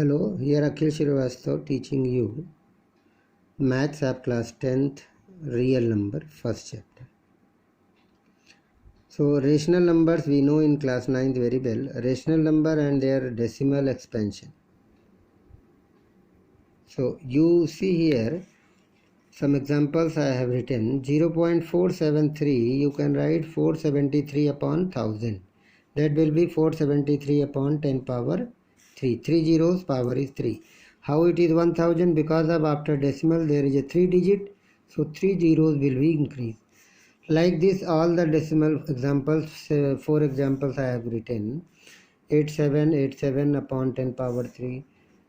Hello, here Akhil Srivastava teaching you Maths App Class 10th Real Number first chapter. So rational numbers we know in class 9th very well. Rational number and their decimal expansion. So you see here some examples I have written. 0.473 you can write 473 upon 1000. That will be 473 upon 10 power 3. 3 zeros, power is 3. How it is 1000? Because of after decimal there is a 3 digit. So 3 zeros will be increased. Like this all the decimal examples, 4 examples I have written. 8787 upon 10 power 3.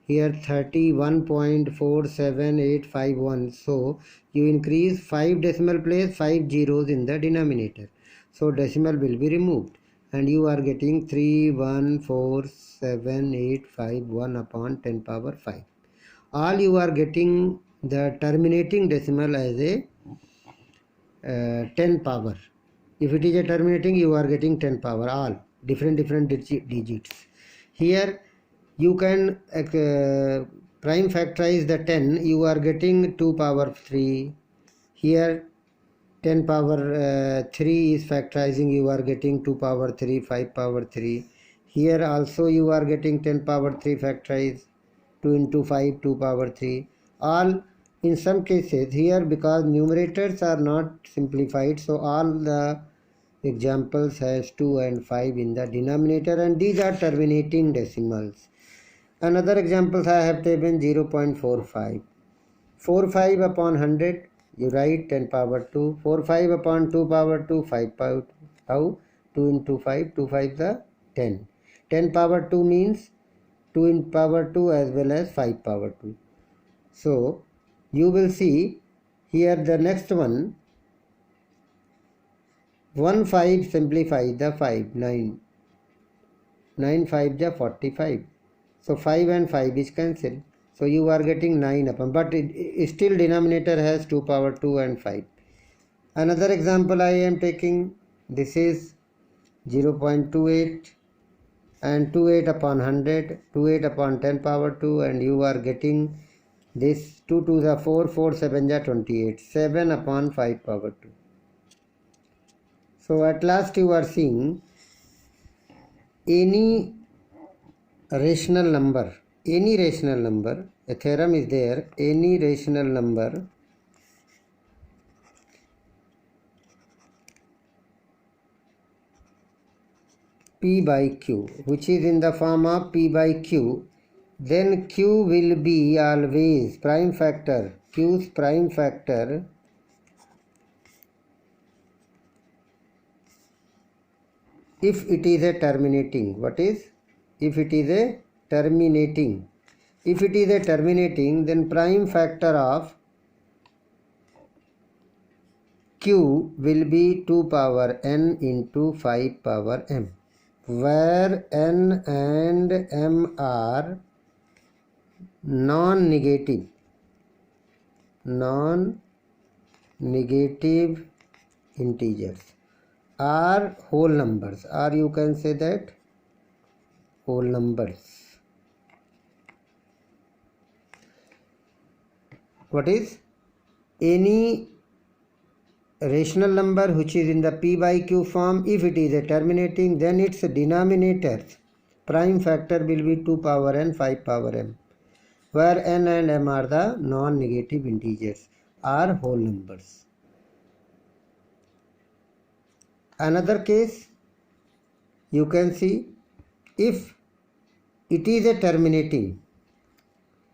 Here 31.47851. So you increase 5 decimal place, 5 zeros in the denominator. So decimal will be removed and you are getting 314781 upon 10 power 5. All you are getting the terminating decimal as a 10 power. If it is a terminating, you are getting 10 power, all different digits. Here you can prime factorize the 10, you are getting 2 power 3. Here 10 power 3 is factorizing, you are getting 2 power 3, 5 power 3. Here also you are getting 10 power 3 factorize, 2 into 5, 2 power 3. All in some cases here, because numerators are not simplified, so all the examples has 2 and 5 in the denominator, and these are terminating decimals. Another examples I have taken 0.45. 45 upon 100, you write 10 power 2. 45 upon 2 power 2, 5 power 2. How? 2 into 5, 2 5 the 10. 10 power 2 means 2 in power 2 as well as 5 power 2. So you will see here the next one, 1 5 simplify the 5, 9. 9 5 the 45. So 5 and 5 is cancelled. So you are getting 9 upon, but it still denominator has 2 power 2 and 5. Another example I am taking, this is 0.28 and 28 upon 100, 28 upon 10 power 2, and you are getting this 2 to the 4, 4 7 the 28, 7 upon 5 power 2. So at last you are seeing any rational number, a theorem is there, any rational number P by Q, which is in the form of P by Q, then Q will be always prime factor, Q's prime factor if it is a terminating. What is? If it is a terminating. If it is a terminating, then prime factor of Q will be 2 power n into 5 power m, where n and m are non-negative integers, are whole numbers, or you can say that whole numbers. What is? Any rational number which is in the P by Q form, if it is a terminating, then its denominator prime factor will be 2 power n, 5 power m, where n and m are the non-negative integers, are whole numbers. Another case you can see, if it is a terminating,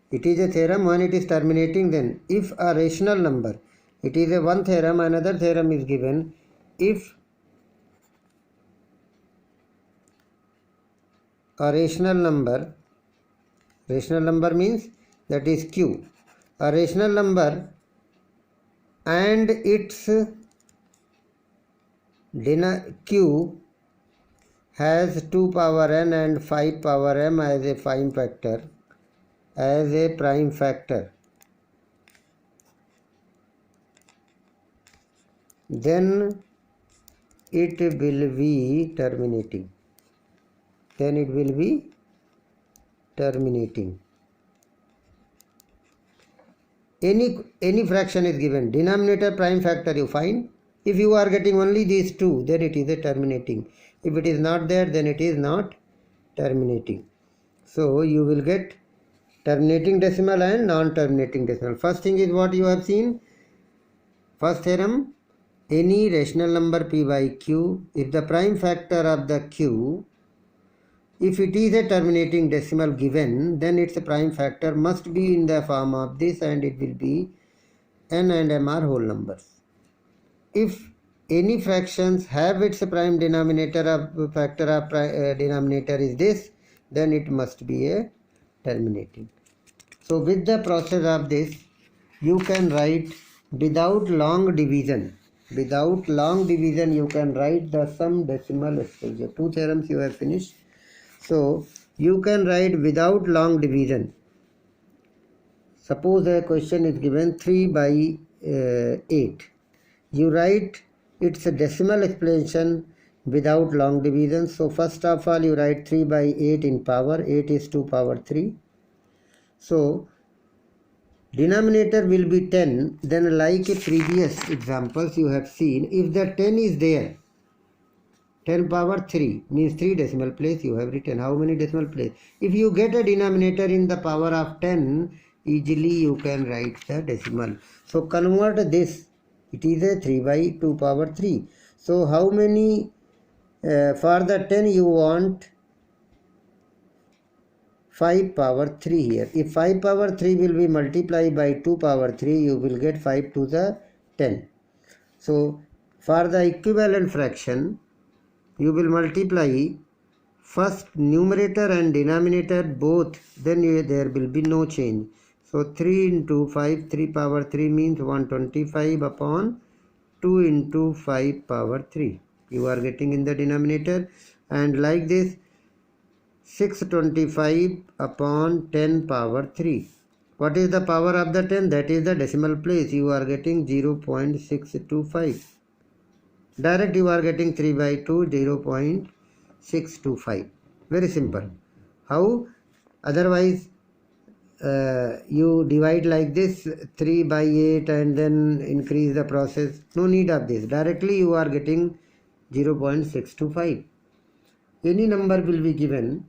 it is a theorem when it is terminating, then if a rational number, it is a one theorem, another theorem is given, if a rational number means that is Q, a rational number and its Q has 2 power n and 5 power m as a prime factor, then it will be terminating. any fraction is given, denominator prime factor you find. If you are getting only these two, then it is a terminating. If it is not there, then it is not terminating. So you will get terminating decimal and non-terminating decimal. First thing is what you have seen. First theorem, any rational number p by q, if the prime factor of the q, if it is a terminating decimal given, then its prime factor must be in the form of this, and it will be n and m are whole numbers. If any fractions have its prime denominator of factor of denominator is this, then it must be a terminating. So with the process of this, you can write without long division. Without long division, you can write the sum decimal exposure. Two theorems you have finished. So you can write without long division. Suppose a question is given 3 by 8. You write its decimal expansion without long division. So first of all you write 3 by 8 in power. 8 is 2 power 3. So denominator will be 10. Then like a previous examples you have seen, if the 10 is there, 10 power 3 means 3 decimal place you have written. How many decimal place? If you get a denominator in the power of 10, easily you can write the decimal. So convert this. It is a 3 by 2 power 3. So how many for the 10 you want 5 power 3 here. If 5 power 3 will be multiplied by 2 power 3, you will get 5 to the 10. So for the equivalent fraction, you will multiply first numerator and denominator both, then there will be no change. So 3 into 5, 3 power 3 means 125 upon 2 into 5 power 3. You are getting in the denominator, and like this 625 upon 10 power 3. What is the power of the 10? That is the decimal place. You are getting 0.625. Direct you are getting 3 by 2, 0.625. Very simple. How? Otherwise you divide like this 3 by 8 and then increase the process. No need of this. Directly you are getting 0.625. Any number will be given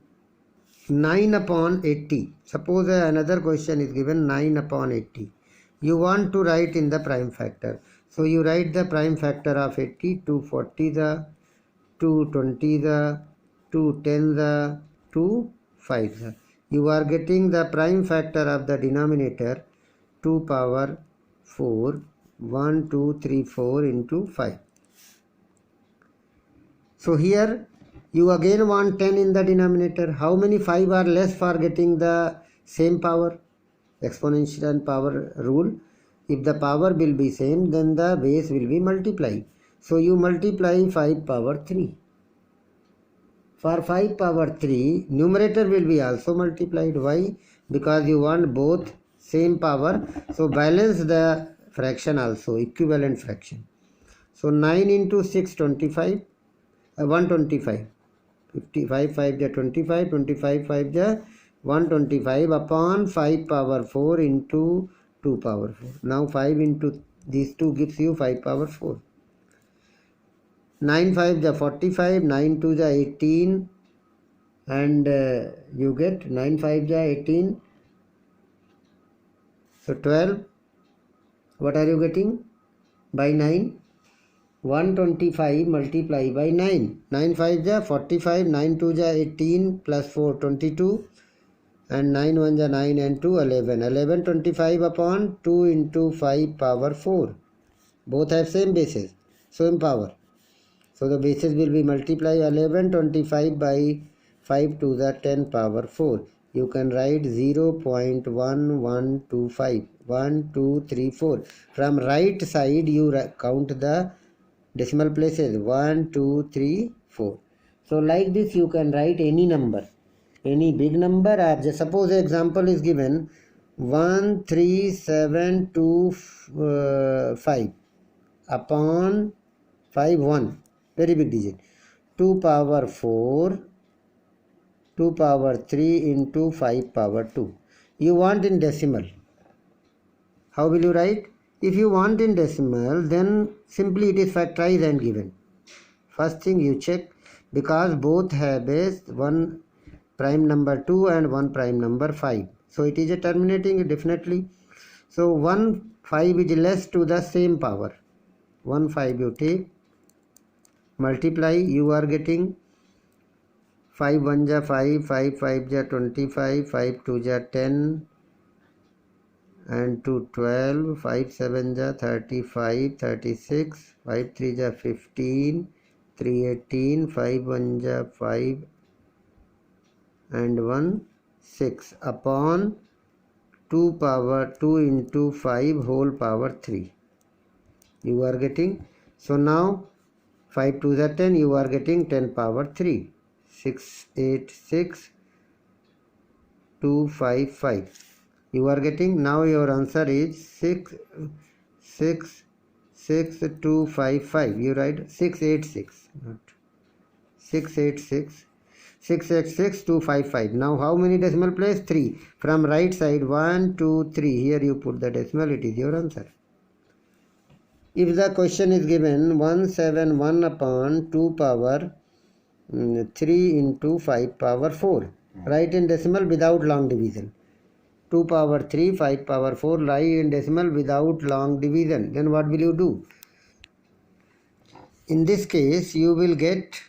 9 upon 80. Suppose another question is given 9 upon 80. You want to write in the prime factor. So you write the prime factor of 80, 240 the, 220 the, 210 the, 25 the. You are getting the prime factor of the denominator 2 power 4, 1, 2, 3, 4 into 5. So here you again want 10 in the denominator. How many 5 are less for getting the same power? Exponential power rule. If the power will be same, then the base will be multiplied. So you multiply 5 power 3. For 5 power 3, numerator will be also multiplied. Why? Because you want both same power. So balance the fraction also, equivalent fraction. So 9 into 6, 25, 125. 55, 5 is 25, 25, 5 is 125 upon 5 power 4 into 2 power 4. Now 5 into these two gives you 5 power 4. 9 5 is 45, 9 2 is 18, and you get 9 5 is 18. So 12. What are you getting? By 9. 125 multiply by 9. 9 5 is 45, 9 2 is 18, plus 4 22, and 9 1 is 9 and 2 11. 11 25 upon 2 into 5 power 4. Both have same bases, same power. So the bases will be multiplied. 11 25 by 5 to the 10 power 4. You can write 0.1125. 1, 2, 3, 4. From right side you count the decimal places. 1, 2, 3, 4. So like this you can write any number, any big number, or just suppose an example is given 13725 upon 5 1, very big digit, 2 power 4, 2 power 3 into 5 power 2. You want in decimal. How will you write? If you want in decimal, then simply it is factorized and given. First thing you check, because both have base, one prime number 2 and one prime number 5. So it is a terminating definitely. So 1 5 is less to the same power. 1 5 you take, multiply, you are getting 5 1 ja 5, 5 5 ja 25, 5 2 ja 10, and 2 12, 5 7 ja 35, 36, 5 3 ja 15, 3 18, 5 1 ja 5, and 1 6 upon 2 power 2 into 5 whole power 3. You are getting, so now 5 2 are 10, you are getting 10 power 3. 6 8 6 2 5 5. You are getting, now your answer is 6 6 6 2 5 5. You write 686, not 686. 686 255. Now how many decimal place? 3. From right side 1 2 3. Here you put the decimal, it is your answer. If the question is given 171 upon 2 power 3 into 5 power 4, write in decimal without long division. 2 power 3, 5 power 4, write in decimal without long division. Then what will you do? In this case you will get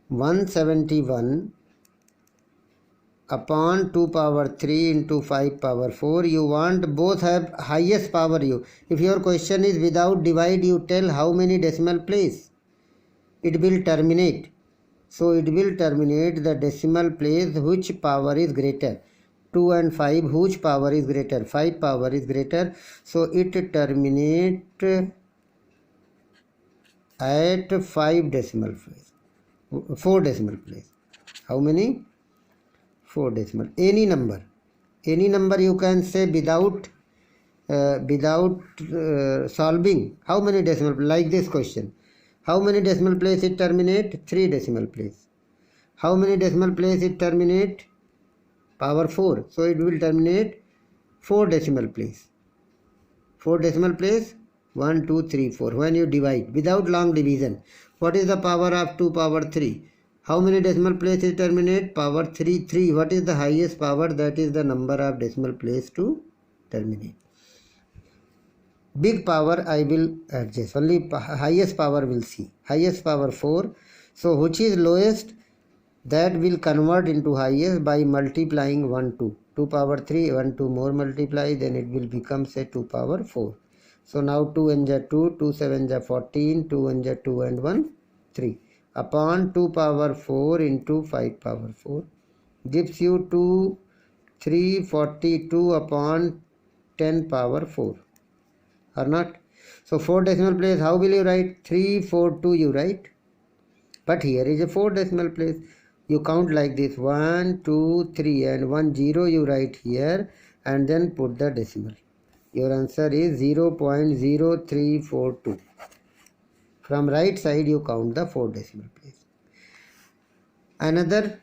171 upon 2 power 3 into 5 power 4. You want both have highest power. If your question is without divide, you tell how many decimal place it will terminate. So it will terminate the decimal place which power is greater. 2 and 5, whose power is greater? 5 power is greater. So it terminate at 5 decimal place. 4 decimal place. How many? 4 decimal. Any number you can say without solving. How many decimal? Like this question. How many decimal place it terminate? 3 decimal place. How many decimal place it terminate? Power 4. So it will terminate 4 decimal place. 4 decimal place. 1 2 3 4. When you divide without long division, what is the power of 2 power 3? How many decimal place it terminate? Power 3 3. What is the highest power? That is the number of decimal place to terminate. Big power I will adjust. Only highest power will see. Highest power 4. So which is lowest? That will convert into highest by multiplying 1 2. 2 power 3, 1 2 more multiply, then it will become say 2 power 4. So now 2 and 2, 2 7 14, 2 and 2 and 1 3. Upon 2 power 4 into 5 power 4 gives you 2 342 upon 10 power 4. Or not? So 4 decimal place, how will you write? 342 you write. But here is a 4 decimal place. You count like this, 1 2 3 and 1 0 you write here and then put the decimal. Your answer is 0.0342. From right side you count the 4 decimal place. Another,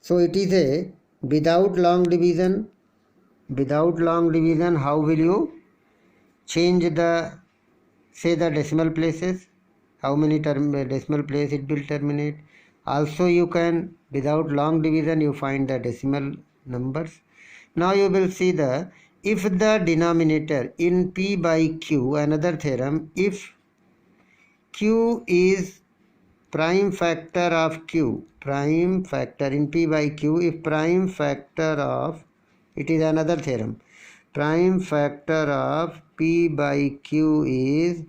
so it is a without long division. Without long division, how will you change the, say the decimal places? How many decimal place it will terminate? Also you can, without long division, you find the decimal numbers. Now you will see the, if the denominator in P by Q, another theorem, if Q is prime factor of Q, prime factor in P by Q, if prime factor of, it is another theorem, prime factor of P by Q is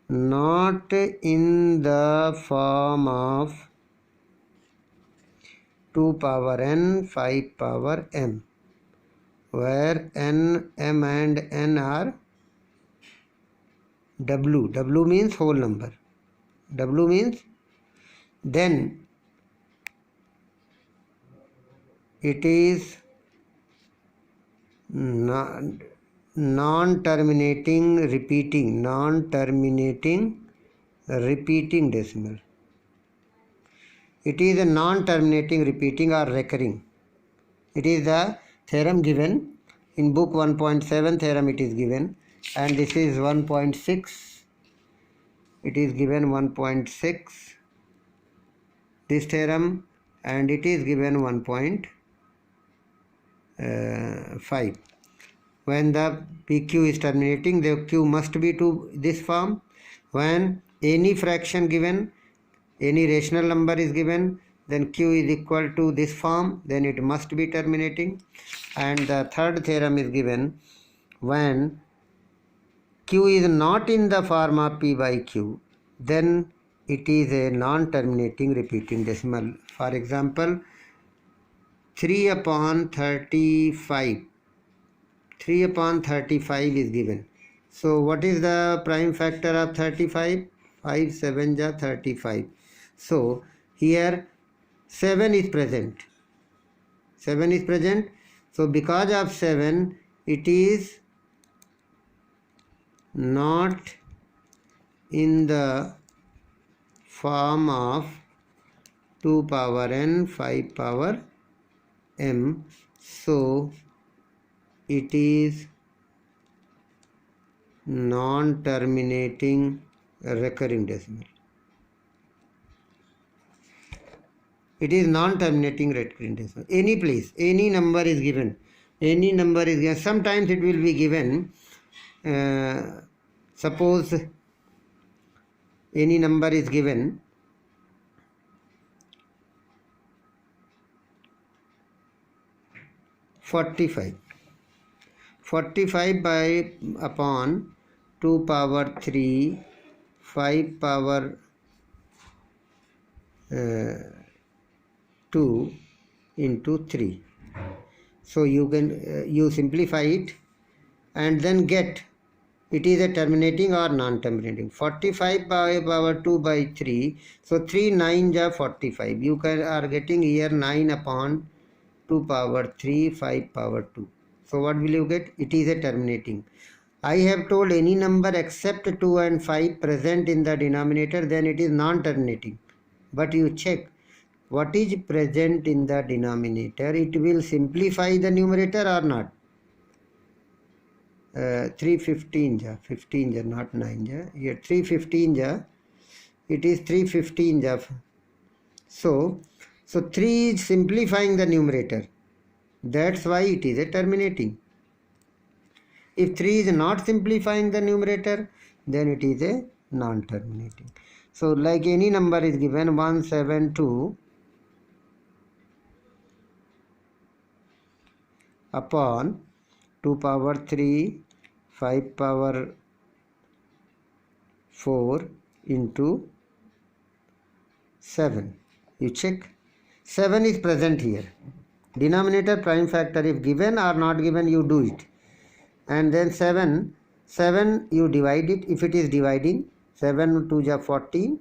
not in the form of 2 power n, 5 power m, where n, m and n are w. W means whole number. W means, then it is non-terminating repeating decimal. It is a non-terminating repeating or recurring. It is the theorem given In book 1.7 theorem it is given, and this is 1.6. It is given 1.6 this theorem, and it is given 1.5. When the PQ is terminating, the Q must be to this form. When any fraction given, any rational number is given, then Q is equal to this form, then it must be terminating. And the third theorem is given when Q is not in the form of P by Q, then it is a non-terminating repeating decimal. For example, 3 upon 35. 3 upon 35 is given. So what is the prime factor of 35? 5 7 ja 35. So here 7 is present. 7 is present. So because of 7, it is not in the form of 2 power n 5 power m. So it is non-terminating recurring decimal. It is non-terminating recurring decimal. Any place, any number is given. Any number is given. Sometimes it will be given. Suppose any number is given. "45 by upon 2 power 3 5 power 2 into 3." So you can you simplify it and then get it is a terminating or non-terminating. 45 by power 2 by 3. So 3 9 ja 45. You are getting here 9 upon 2 power 3 5 power 2. So what will you get? It is a terminating. I have told any number except 2 and 5 present in the denominator, then it is non-terminating. But you check what is present in the denominator. It will simplify the numerator or not. 315 ja 15 ja not 9 ja. Here 315 ja. It is 315 ja. So 3 is simplifying the numerator. That's why it is a terminating. If 3 is not simplifying the numerator, then it is a non-terminating. So like any number is given 172 upon 2 power 3 5 power 4 into 7. You check. 7 is present here. Denominator prime factor, if given or not given, you do it. And then 7 you divide it. If it is dividing, 7 2 ja 14,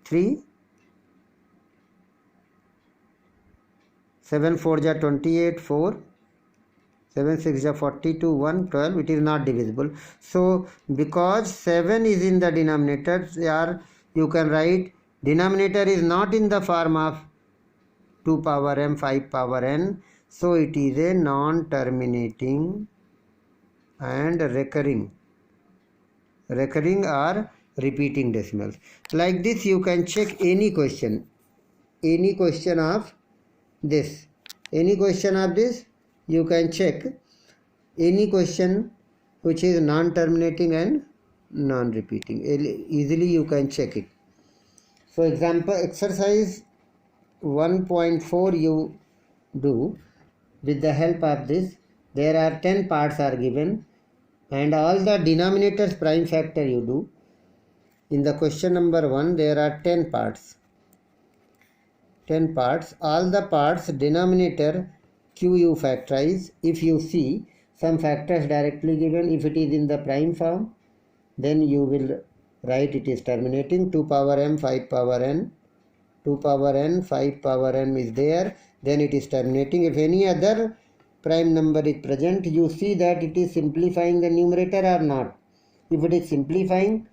3 7 4 ja 28, 4 7 6 ja 42, 1 12. It is not divisible. So because 7 is in the denominator, you can write denominator is not in the form of 2 power m 5 power n. So it is a non-terminating and recurring or repeating decimals. Like this you can check any question of this. Any question of this you can check. Any question which is non-terminating and non-repeating. Easily you can check it. For example, exercise 1.4 you do with the help of this. There are 10 parts are given and all the denominators prime factor you do. In the question number 1 there are 10 parts. 10 parts. All the parts denominator Q you factorize. If you see some factors directly given, if it is in the prime form, then you will write it is terminating. 2 power m 5 power n, 2 power n 5 power n is there, then it is terminating. If any other prime number is present, you see that it is simplifying the numerator or not. If it is simplifying,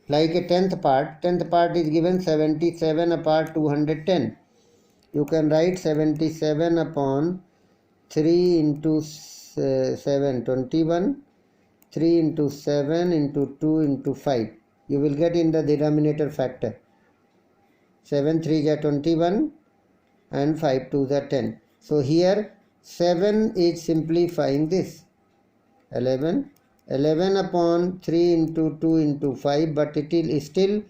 like a 10th part is given 77 upon 210. You can write 77 upon 3 into 7 21, 3 into 7 into 2 into 5. You will get in the denominator factor. 7 3 are 21 and 5 2 are 10. So here 7 is simplifying this. 11 upon 3 into 2 into 5, but it is still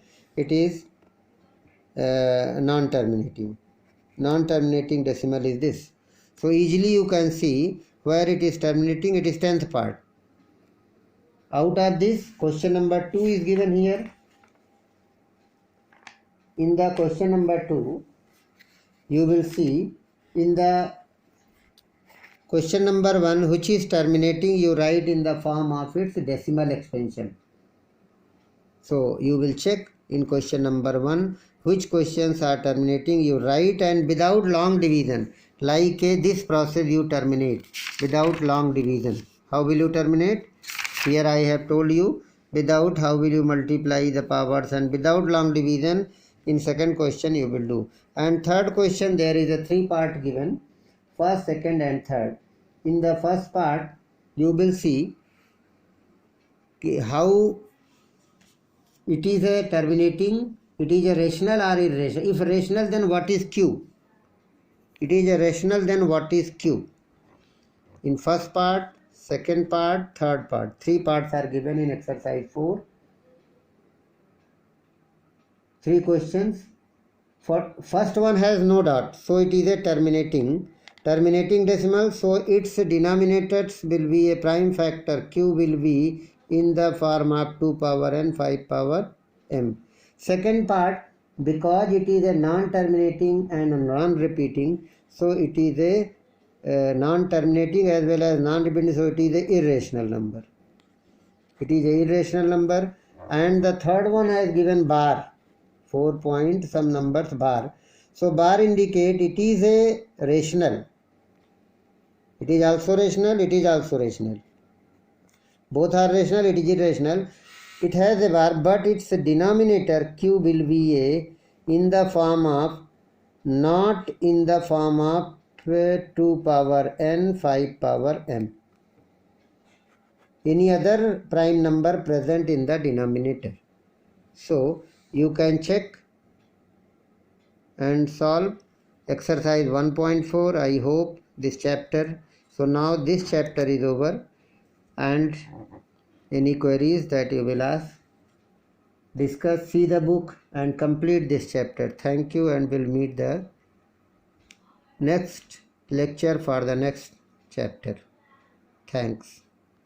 non-terminating. Non-terminating decimal is this. So easily you can see where it is terminating. It is 10th part. Out of this, question number 2 is given here. In the question number 2, you will see in the question number 1, which is terminating, you write in the form of its decimal expansion. So you will check in question number 1 which questions are terminating, you write, and without long division, like this process you terminate without long division. How will you terminate? Here I have told you without, how will you multiply the powers, and without long division in second question you will do. And third question, there is a 3 part given, first, second and third. In the first part you will see how it is a terminating, it is a rational or irrational. If rational, then what is Q? It is a rational, then what is Q? In first part, second part, third part. 3 parts are given in exercise 4. 3 questions. For first one has no dot, so it is a terminating decimal, so its denominators will be a prime factor. Q will be in the form of 2 power n 5 power m. Second part, because it is a non-terminating and non-repeating, so it is a non-terminating as well as non-repeating, so it is a irrational number. It is a irrational number. And the third one has given bar, 4 point some numbers bar. So bar indicate it is a rational. It is also rational, it is also rational. Both are rational, it is irrational. It has a bar, but its denominator Q will be in the form of, not in the form of 2 power n 5 power m. Any other prime number present in the denominator. So you can check and solve exercise 1.4. I hope this chapter. So now this chapter is over, and any queries that you will ask, discuss, see the book and complete this chapter. Thank you, and we'll meet the next lecture for the next chapter. Thanks.